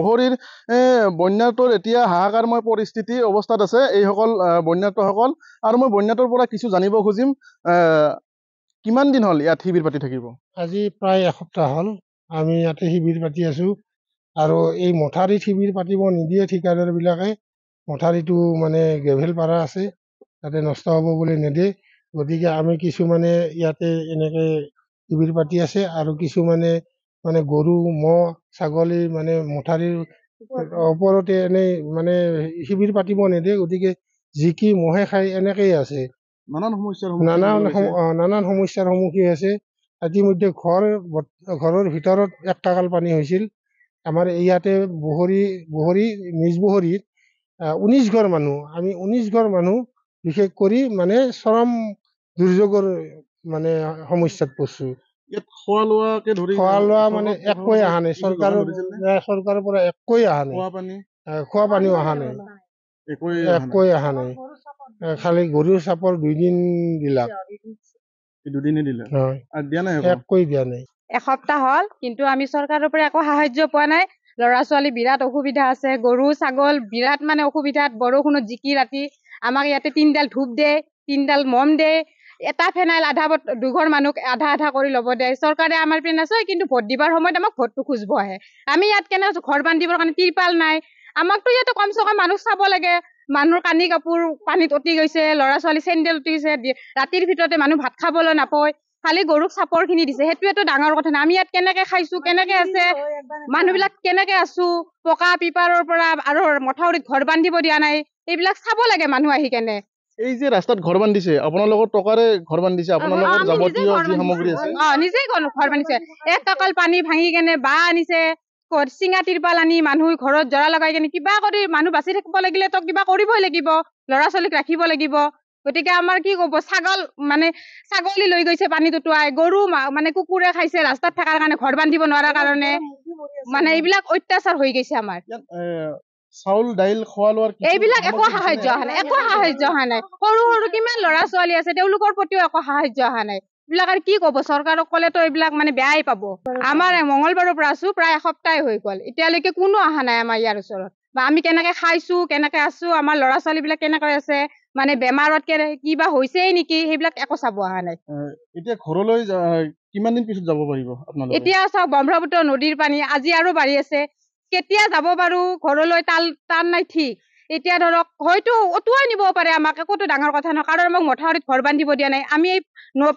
বহৰীৰ বন্যাটোৰ এতিয়া হাহাকাৰময় পৰিস্থিতি অৱস্থাত আছে এইসকল বন্যাতসকল। আৰু মই বন্যাটোৰ পৰা কিছু জানিব খুজিম, কিমান দিন হ'ল ইয়াত শিবিৰ পাতি থাকিব? আজি প্ৰায় এসপ্তাহ হ'ল আমি ইয়াতে শিবিৰ পাতি আছোঁ। আৰু এই মথাউৰিত শিবিৰ পাতিব নিদিয়ে ঠিকাদাৰবিলাকে। মথাউৰিটো মানে গ্ৰেভেল পাৰা আছে, তাতে নষ্ট হ'ব বুলি নিদিয়ে। গতিকে আমি কিছুমানে ইয়াতে এনেকৈ শিবিৰ পাতি আছে আৰু কিছুমানে মানে গৰু ম'হ ছাগলী মানে মথাউৰিৰ ওপৰতে এনেই মানে শিবিৰ পাতিব নিদিয়ে। গতিকে যি কি মহে খাই এনেকেই আছে, নানান সমস্যাৰ সন্মুখীন হৈছে। ইতিমধ্যে ঘৰৰ ভিতৰত এক কাকাল পানী হৈছিল। আমাৰ ইয়াতে বহৰী নিজ বহৰীত 19 ঘৰ মানুহ, আমি 19 ঘৰ মানুহ বিশেষ কৰি মানে চৰম দুৰ্যোগৰ মানে সমস্যাত পৰিছোঁ। খোৱা লোৱা মানে একোৱে অহা নাই, চৰকাৰৰ পৰা একোৱে অহা নাই, খোৱা পানীও অহা নাই, একোৱে অহা নাই। খালি গৰুৰ চাপৰ 2 দিন দিলাক, একোৱে দিয়া নাই। এসপ্তাহ হ'ল, কিন্তু আমি চৰকাৰৰ পৰা একো সাহায্য পোৱা নাই। ল'ৰা ছোৱালী বিৰাট অসুবিধা আছে, গৰু ছাগল বিৰাট মানে অসুবিধাত। বৰষুণত জিকি ৰাতি আমাক ইয়াতে 3ডাল ধূপ দে, 3ডাল মম দে, এটা ফেনাইল দুঘৰ মানুহক আধা কৰি ল'ব দে। চৰকাৰে আমাৰ পিনে নাচায়, কিন্তু ভোট দিবৰ সময়ত আমাক ভোটটো খুজিব আহে। আমি ইয়াত কেনে ঘৰ বান্ধিবৰ কাৰণে তিৰপাল নাই। আমাকতো ইয়াতে কমচে কম মানুহ চাব লাগে। মানুহৰ কানি কাপোৰ পানীত উটি গৈছে, ল'ৰা ছোৱালী চেণ্ডেল উটি গৈছে, ৰাতিৰ ভিতৰতে মানুহ ভাত খাবলৈ নাপায়। খালি গৰুক চাপৰ খিনি দিছে, সেইটোৱেতো ডাঙৰ কথা নাই। আমি ইয়াত কেনেকে খাইছো, কেনেকে আছে মানুহবিলাক, কেনেকে আছো, পকা পিপাৰৰ পৰা আৰু মথাউৰিত ঘৰ বান্ধিব দিয়া নাই। এইবিলাক চাব লাগে মানুহ আহি কেনে। এই যে ৰাস্তাত ঘৰ বান্ধিছে, আপোনালোকৰ টকাৰে ঘৰ বান্ধিছে, আপোনালোকৰ যাৱতীয় যি সামগ্ৰী আছে নিজেই ঘৰ বান্ধিছে। এক কাকাল পানী ভাঙি কেনে বাঁহ আনিছে, চিঙা তিৰপাল আনি মানুহ ঘৰত জৰা লগাই কেনে কিবা কৰি মানুহ বাচি থাকিব লাগিলে তো কিবা কৰিবই লাগিব, ল'ৰা ছোৱালীক ৰাখিব লাগিব। গতিকে আমাৰ কি ক'ব, ছাগলী লৈ গৈছে পানীত উটুৱাই, গৰু মানে কুকুৰে খাইছে ৰাস্তাত থকাৰ কাৰণে, ঘৰ বান্ধিব নোৱাৰাৰ কাৰণে। মানে এইবিলাক অত্যাচাৰ হৈ গৈছে আমাৰ। চাউল দাইল খোৱা লোৱাৰ এইবিলাক একো সাহায্য অহা নাই, একো সাহায্য অহা নাই। সৰু সৰু কিমান ল'ৰা ছোৱালী আছে, তেওঁলোকৰ প্ৰতিও একো সাহায্য অহা নাই। এইবিলাক আৰু কি ক'ব, চৰকাৰক ক'লেতো এইবিলাক মানে বেয়াই পাব। আমাৰ মঙলবাৰৰ পৰা আছো, প্ৰায় এসপ্তাহ হৈ গ'ল, এতিয়ালৈকে কোনো অহা নাই আমাৰ ইয়াৰ ওচৰত। বা আমি কেনেকে খাইছো, কেনেকে আছো, আমাৰ ল'ৰা ছোৱালী বিলাক কেনেকে আছে, মানে বেমাৰত কিবা হৈছেই নেকি, সেইবিলাক একো চাব অহা নাই। এতিয়া ঘৰলৈ কিমান দিন পিছত যাব পাৰিব আপোনালোকে? এতিয়া চাওক, ব্ৰহ্মপুত্ৰ নদীৰ পানী আজি আৰু বাঢ়ি আছে। কেতিয়া যাব পাৰো ঘৰলৈ টান নাই ঠিক। এতিয়া ধৰক হয়তো অটুৱাই নিব পাৰে আমাক, একোতো ডাঙৰ কথা নহয়, কাৰণ আমাক মথাউৰিত ঘৰ বান্ধিব দিয়া নাই। আমি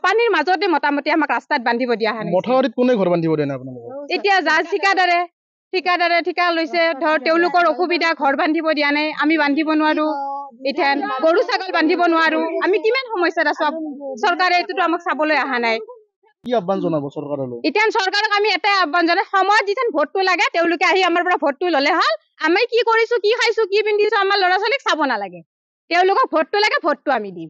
পানীৰ মাজতে মোটামুটি আমাক ৰাস্তাত বান্ধিব দিয়া নাই। মথাউৰিত কোনে ঘৰ বান্ধিব দিয়া নাই আপোনালোকক? এতিয়া ঠিকাদাৰে ঠিকা লৈছে, ধৰ তেওঁলোকৰ অসুবিধা, ঘৰ বান্ধিব দিয়া নাই। আমি বান্ধিব নোৱাৰো, এতিয়া গৰু ছাগল বান্ধিব নোৱাৰো। আমি কিমান সমস্যাত আছো, চৰকাৰে এইটোতো আমাক চাবলৈ অহা নাই। কি আহ্বান জনাব চৰকাৰলৈ? এতিয়া চৰকাৰক আমি এটাই আহ্বান জনাই, সময়ত যিখন ভোটটো লাগে তেওঁলোকে আহি আমাৰ পৰা ভোটটো ললে হ'ল। আমি কি কৰিছো, কি খাইছো, কি পিন্ধিছো, আমাৰ ল'ৰা ছোৱালীক চাব নালাগে। তেওঁলোকক ভোটটো লাগে, ভোটটো আমি দিম।